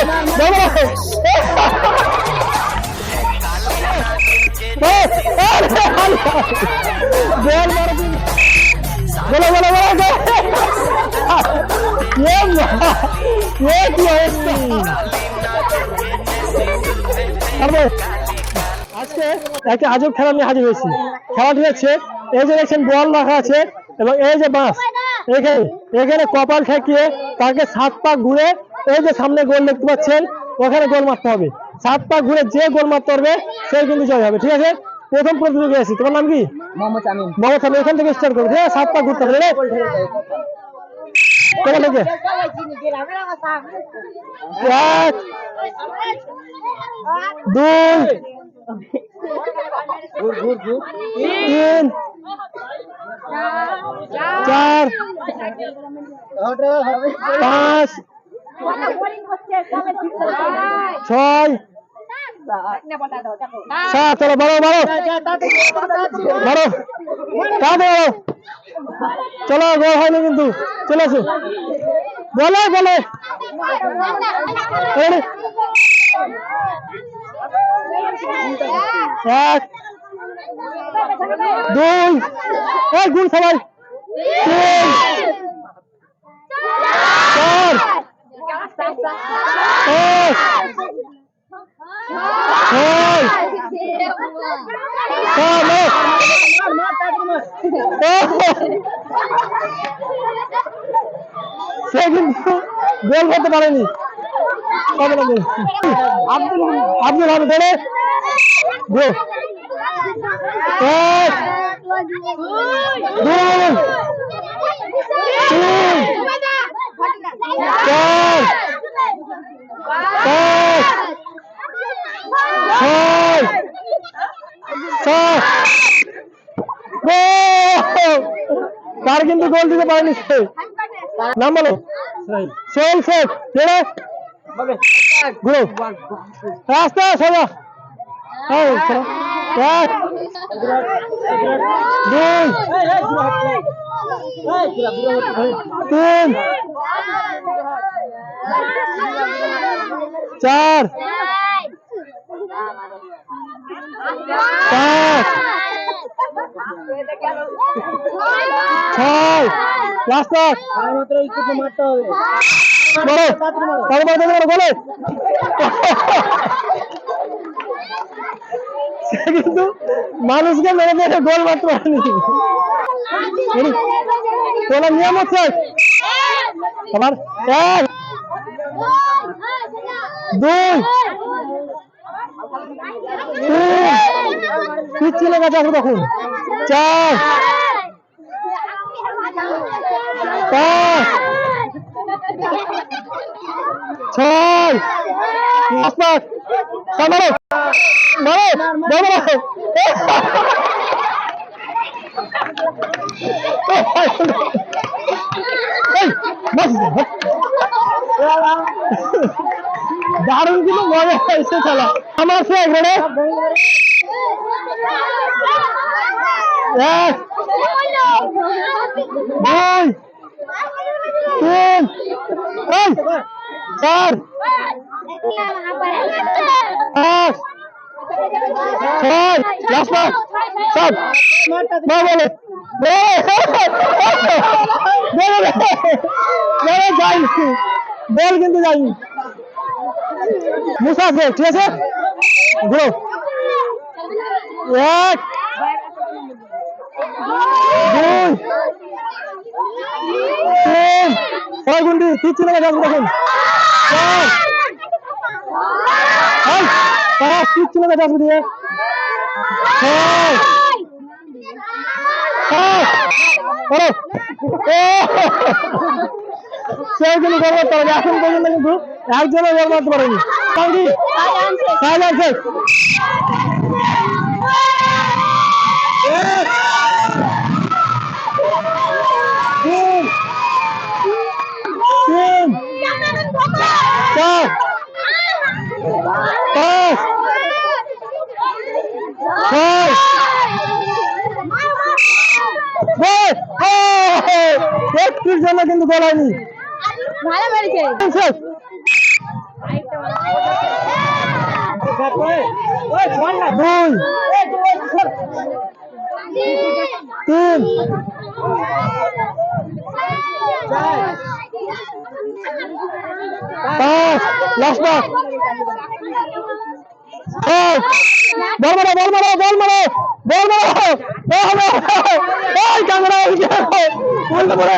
बोलो बोलो बोलो ये क्या আজকে একটা আজব খেলা নিয়ে হাজির হয়েছি। খেলাটি হচ্ছে এই যে দেখছেন বল রাখা আছে এবং এই যে বাঁশ, এখানে কপাল ঠেকিয়ে তাকে 7 পা ঘুরে এই যে সামনে গোল দেখতে পাচ্ছেন ওখানে গোল মারতে হবে। 7 পা ঘুরে যে গোল মারতে পারবে সে কিন্তু জয় হবে। ঠিক আছে, প্রথম প্রতিযোগী আছি। তোমার নাম কি? মোহাম্মদ শামীম। মোহাম্মদ শামীম, এখান থেকে স্টার্ট করবে। 7 পা ঘুরতে হবে। তোমার নাকি 1 2 3 4 5 6 7। চলো বাড়ো বাড়ো বাড়ো, তাড়াতাড়ি চলো, গোল হয়নি কিন্তু। চলে আসো, বলো বলো। 1 2 এই গুণ সবাই 3 4 সে কিন্তু গোল করতে পারেনি। আব্দুল হামিদ ধরে 1 2 তার কিন্তু গোল দিতে পারেনি। নাম বলো। সোহেল শেখ। রাস্তা সোজা। 1 2 3 4 5 6 রাস্তা মারতে হবে। বলে কিন্তু মানুষকে মেরে মেরে গোল মারতে পারেনি। তোমার নিয়ম হচ্ছে তোমার 1 2 3 পিচ্ছি লেগে যাবে তখন 4 5 6 7 মারো মারো মারো। দারুণ কিন্তু মজা হয়েছে খেলা। আমার সে একবারে 1 2 3 4 5 6 লাস্ট 7 বলে যাই বল কিন্তু যাইনি। মুসাফে ঠিক আছে, ঘুরো 1 2 3 ছয় গুন্ডি পিচ্ছি লেগে যাবে দেখুন। 4 পিচ্ছি লেগে যাবে দিয়ে 6 সেইগুলো গোল করতে হবে। এখন পর্যন্ত কিন্তু একজনও গোল করতে পারেনি। একটির জন্য কিন্তু গোল হয়নি। তিন, পাঁচ, লাস্ট বার, বল মারো বল মারো বল মারো বল মারো, এই ক্যামেরা উল্টো পড়ে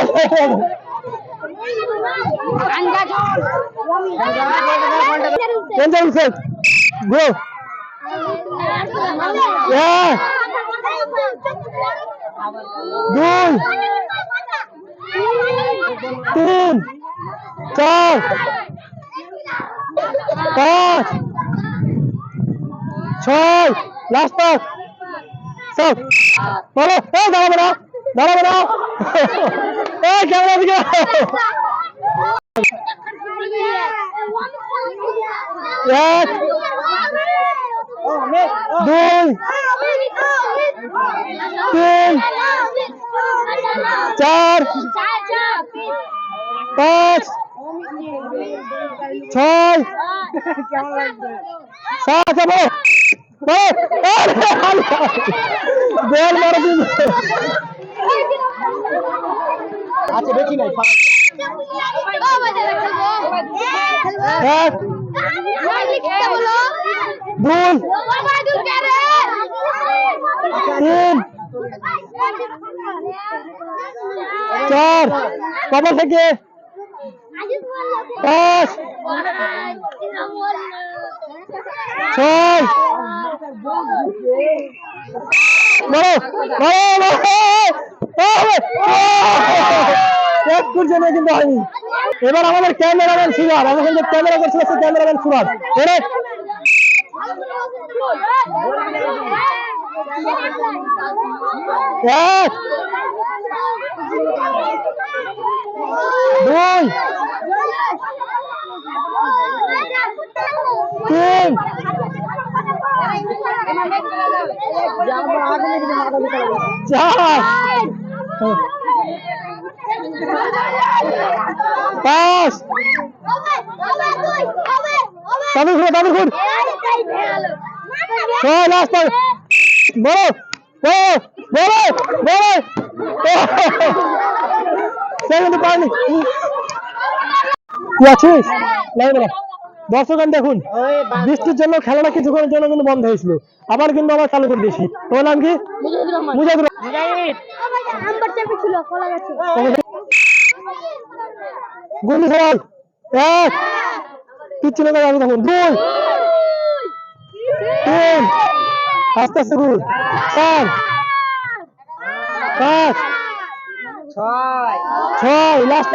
গো দুই, তিন, চার, পাঁচ, ছয়, লাস্ট পাস, সব বলো, এই দাঁড়াবো না দাঁড়াবো না, এই ক্যামেরা দিকে, এক, দুই, তিন, চার, পাঁচ, ছয়, সাত, বল মারো দিন, আচ্ছা দেখি নাই, এক, দুই, তিন, চার, কবার থেকে, পাঁচ, ছয়, কিন্তু হয়নি। এবার আমাদের ক্যামেরাম্যান সুরাজ, আমাদের যে ক্যামেরা করছিল সে ক্যামেরাম্যান সুরাজ, এক, দুই, তিন, চার, পাঁচ, তামিল ছয়, লাস্ট বলো বলো বলো বলো, সে কিন্তু পারেনি, কি আছিস? দর্শক দেখুন, বৃষ্টির জন্য খেলাটা কিছুক্ষণের জন্য কিন্তু বন্ধ হয়েছিল, আবার কিন্তু আবার চালু করে দিয়েছি। তোমার নাম কি? মুজাহিদুর গুলি সবাই, এক, কিচ্ছু না তখন, দুই, তিন, আস্তে আস্তে গুল, চার, পাঁচ, ছয়, লাস্ট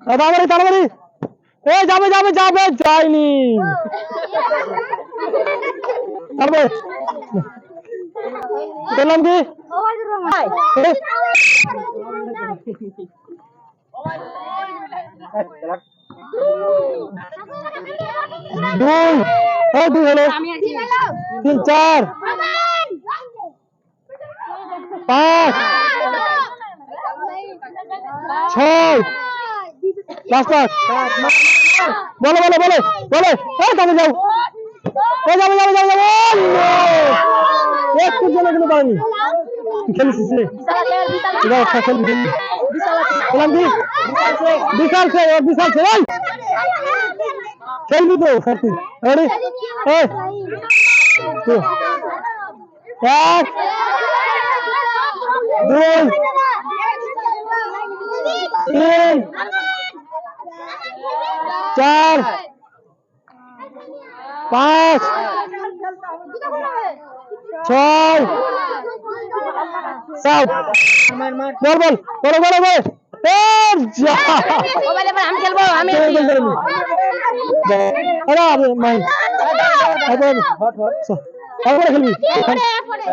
তাড়াতাড়ি তাড়াতাড়ি, এই যাবে যাবে যাবে, যায়নি, তারপরে বললাম কি দুই, দুই হলো, তিন, চার, পাঁচ, ছয়, লাস্ট পাস, বলো বলো বলো বলো, যাবে যাও, যাবে যাবে যাবে যাবে, একটু জন্য কিন্তু পারেনি, খেলছিস রে, বিশাল বিশাল খেলবি তো সত্যি, এক, দুই, তিন, চার, পাঁচ, ছয়, সাত, বল বল বলো বলো বল, আমি খেলবো, আমি খেলবি,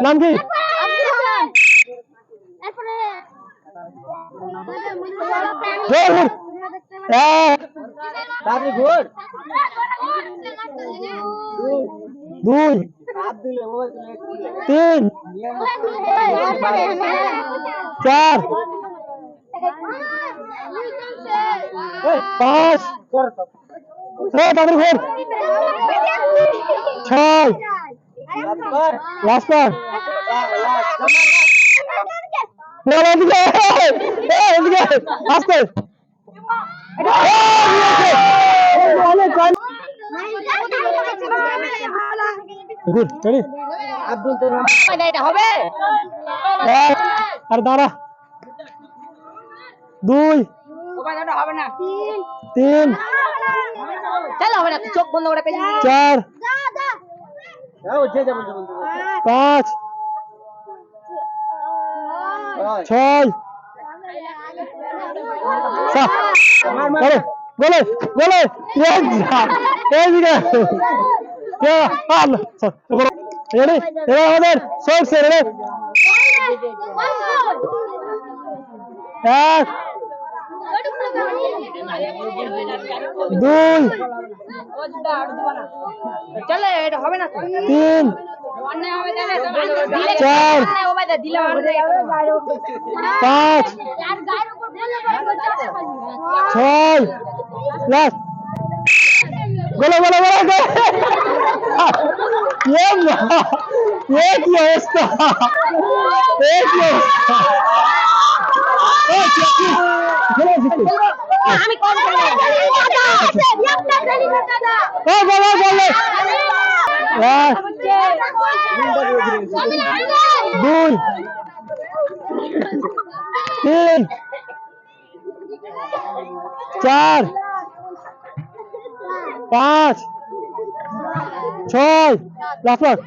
নাম কি? দুই, তিন, চার, 5 তাদের ঘর 6 লাস্ট বার আস্তে গুড রেডি আর দাঁড়া 2 3 4 5 6 বলে বলে আমাদের সবসে রে 1 2 চলে এটা হবে না 3 4 5 6 লাস্ট বলো বলো বলো ये की अवस्था আমি কম বলো বলো 2 3 4 5 6 লাস্ট